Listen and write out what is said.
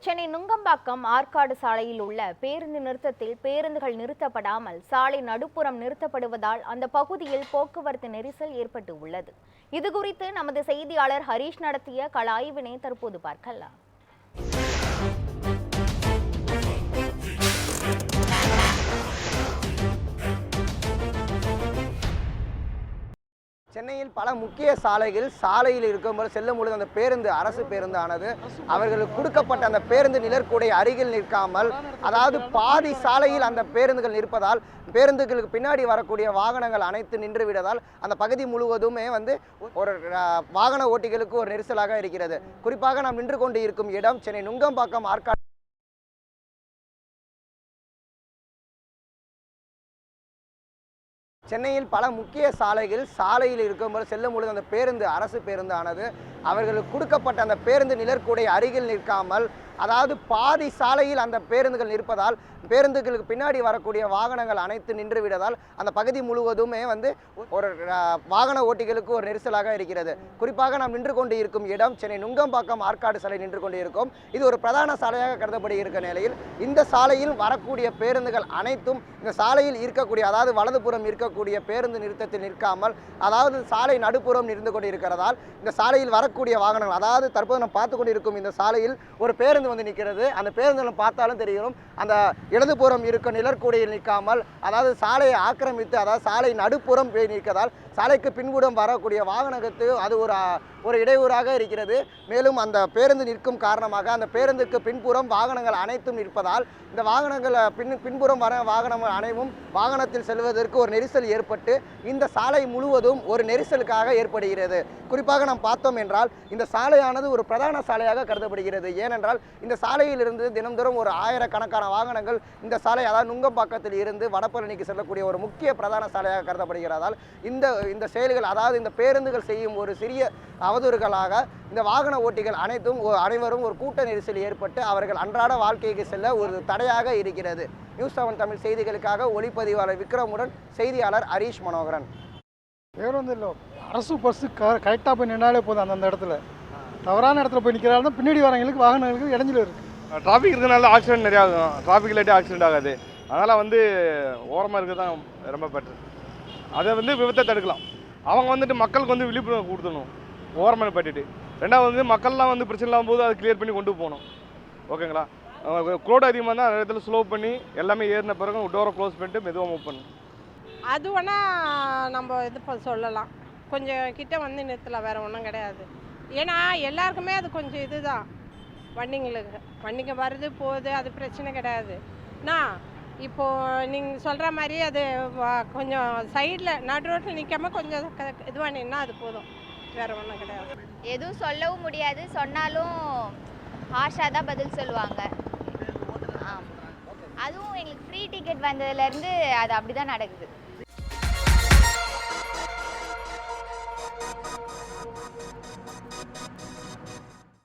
சென்னை நுங்கம்பாக்கம் ஆற்காடு சாலையில் உள்ள பேருந்து நிறுத்தத்தில் பேருந்துகள் நிறுத்தப்படாமல் சாலை நடுப்புறம் நிறுத்தப்படுவதால் அந்த பகுதியில் போக்குவரத்து நெரிசல் ஏற்பட்டு உள்ளது. இதுகுறித்து நமது செய்தியாளர் ஹரீஷ் நடத்திய கள ஆய்வினை தற்போது பார்க்கலாம். சென்னையில் பல முக்கிய சாலையில் இருக்கும்போது செல்லும் பொழுது அந்த பேருந்து அரசு பேருந்தானது அவர்களுக்கு கொடுக்கப்பட்ட அந்த பேருந்து நிழற்குடை அருகில் நிற்காமல், அதாவது பாதி சாலையில் அந்த பேருந்துகள் நிற்பதால் பேருந்துகளுக்கு பின்னாடி வரக்கூடிய வாகனங்கள் அனைத்து நின்று விடுவதால் அந்த பகுதி முழுவதுமே ஒரு வாகன ஓட்டிகளுக்கு ஒரு நெரிசலாக இருக்கிறது. குறிப்பாக நாம் நின்று கொண்டு இருக்கும் இடம் சென்னை நுங்கம்பாக்கம் ஆற்காடு. சென்னையில் பல முக்கிய சாலையில் இருக்கும்போது செல்லும் பொழுது அந்த பேருந்து அரசு பேருந்தானது அவர்களுக்கு கொடுக்கப்பட்ட அந்த பேருந்து நிழற்குடை அருகில் நிற்காமல், அதாவது பாதி சாலையில் அந்த பேருந்துகள் நிற்பதால் பேருந்துகளுக்கு பின்னாடி வரக்கூடிய வாகனங்கள் அனைத்து நின்று விடுவதால் அந்த பகுதி முழுவதுமே ஒரு வாகன ஓட்டிகளுக்கு ஒரு நெரிசலாக இருக்கிறது. குறிப்பாக நாம் நின்று கொண்டு இருக்கும் இடம் சென்னை நுங்கம்பாக்கம் ஆற்காடு சாலை நின்று கொண்டு இருக்கும். இது ஒரு பிரதான சாலையாக கருதப்படுகிற நிலையில் இந்த சாலையில் வரக்கூடிய பேருந்துகள் அனைத்தும் இந்த சாலையில் இருக்கக்கூடிய, அதாவது வலதுபுறம் இருக்கக்கூடிய பேருந்து நிறுத்தத்தில் நிற்காமல், அதாவது சாலை நடுப்புறம் நின்று கொண்டு இருக்கிறதால் இந்த சாலையில் வரக்கூடிய வாகனங்கள், அதாவது தற்போது நாம் பார்த்து கொண்டு இருக்கும் இந்த சாலையில் ஒரு பேருந்து நிற்கிறது. அந்த பேருந்துகளை பார்த்தாலும் தெரியும், அந்த இடதுபுறம் இருக்க நிழற்குடையில் நிற்காமல், அதாவது சாலையை ஆக்கிரமித்து, அதாவது சாலை நடுப்புறம் போய் நிற்கதால் சாலைக்கு பின்புறம் வரக்கூடிய வாகனத்துக்கு அது ஒரு இடையூறாக இருக்கிறது. மேலும் அந்த பேருந்து நிற்கும் காரணமாக அந்த பேருந்துக்கு பின்புறம் வாகனங்கள் அனைத்தும் நிற்பதால் இந்த வாகனங்கள் பின்புறம் வர வாகனங்கள் அனைவும் வாகனத்தில் செல்வதற்கு ஒரு நெரிசல் ஏற்பட்டு இந்த சாலை முழுவதும் ஒரு நெரிசலுக்காக ஏற்படுகிறது. குறிப்பாக நாம் பார்த்தோம் என்றால் இந்த சாலையானது ஒரு பிரதான சாலையாக கருதப்படுகிறது. ஏனென்றால் இந்த சாலையிலிருந்து தினந்தோறும் ஒரு ஆயிரக்கணக்கான வாகனங்கள் இந்த சாலை, அதாவது நுங்கம்பாக்கத்தில் இருந்து வடபழனிக்கு செல்லக்கூடிய ஒரு முக்கிய பிரதான சாலையாக கருதப்படுகிறதால் இந்த செயல்கள், அதாவது இந்த பேருந்துகள் செய்யும் ஒரு சிறிய அவதூறுகளாக இந்த வாகன ஓட்டிகள் அனைவரும் ஒரு கூட்ட நெரிசல் ஏற்பட்டு அவர்கள் அன்றாட வாழ்க்கைக்கு செல்ல ஒரு தடையாக இருக்கிறது. நியூஸ் 7 தமிழ் செய்திகளுக்காக ஒளிப்பதிவாளர் விக்ரமுடன் செய்தியாளர் ஹரீஷ் மனோகரன். பேருந்து இல்லை, அரசு பஸ்ஸு கரெக்டாக போய் நின்னாலே போதும். அந்த இடத்துல தவறான இடத்துல போய் நிற்கிறாலும் பின்னாடி வரவங்களுக்கு வாகனங்களுக்கு இடைஞ்சல் இருக்குது. டிராஃபிக் இருக்கிறதுனால ஆக்சிடென்ட் நிறையா ஆகும். டிராஃபிக் லைட்டே ஆக்சிடென்ட் ஆகாது. அதனால் ஓரமாக இருக்கிறது தான் ரொம்ப பெட்டர். அதை விபத்தை தடுக்கலாம். அவங்க மக்களுக்கு விழிப்புணர்வு கொடுத்தணும், ஓரமாக பட்டுட்டு. ரெண்டாவது மக்கள்லாம் பிரச்சனை இல்லாமல் போது அதை கிளியர் பண்ணி கொண்டு போகணும். ஓகேங்களா? க்ரௌட் அதிகமாக இருந்தால் அந்த இடத்துல ஸ்லோ பண்ணி எல்லாமே ஏறின பிறகு டோரை க்ளோஸ் பண்ணிட்டு மெதுவாக மூவ் பண்ணணும். அது வேணால் நம்ம சொல்லலாம், கொஞ்சம் கிட்ட நிறுத்தலாம், வேறு ஒன்றும் கிடையாது. ஏன்னா எல்லாருக்குமே அது கொஞ்சம் இதுதான், வண்டிங்க வருது போகுது, அது பிரச்சனை கிடையாது. இப்போது நீங்கள் சொல்கிற மாதிரி அது கொஞ்சம் சைடில் நடு ரோட்டில் நிற்காமல் கொஞ்சம் இது பண்ணிங்கன்னா அது போதும், வேறு ஒன்றும் கிடையாது. எதுவும் சொல்லவும் முடியாது, சொன்னாலும் ஹார்ஷாக தான் பதில் சொல்லுவாங்க. அதுவும் எங்களுக்கு ஃப்ரீ டிக்கெட் வந்ததுலேருந்து அது அப்படி தான் நடக்குது.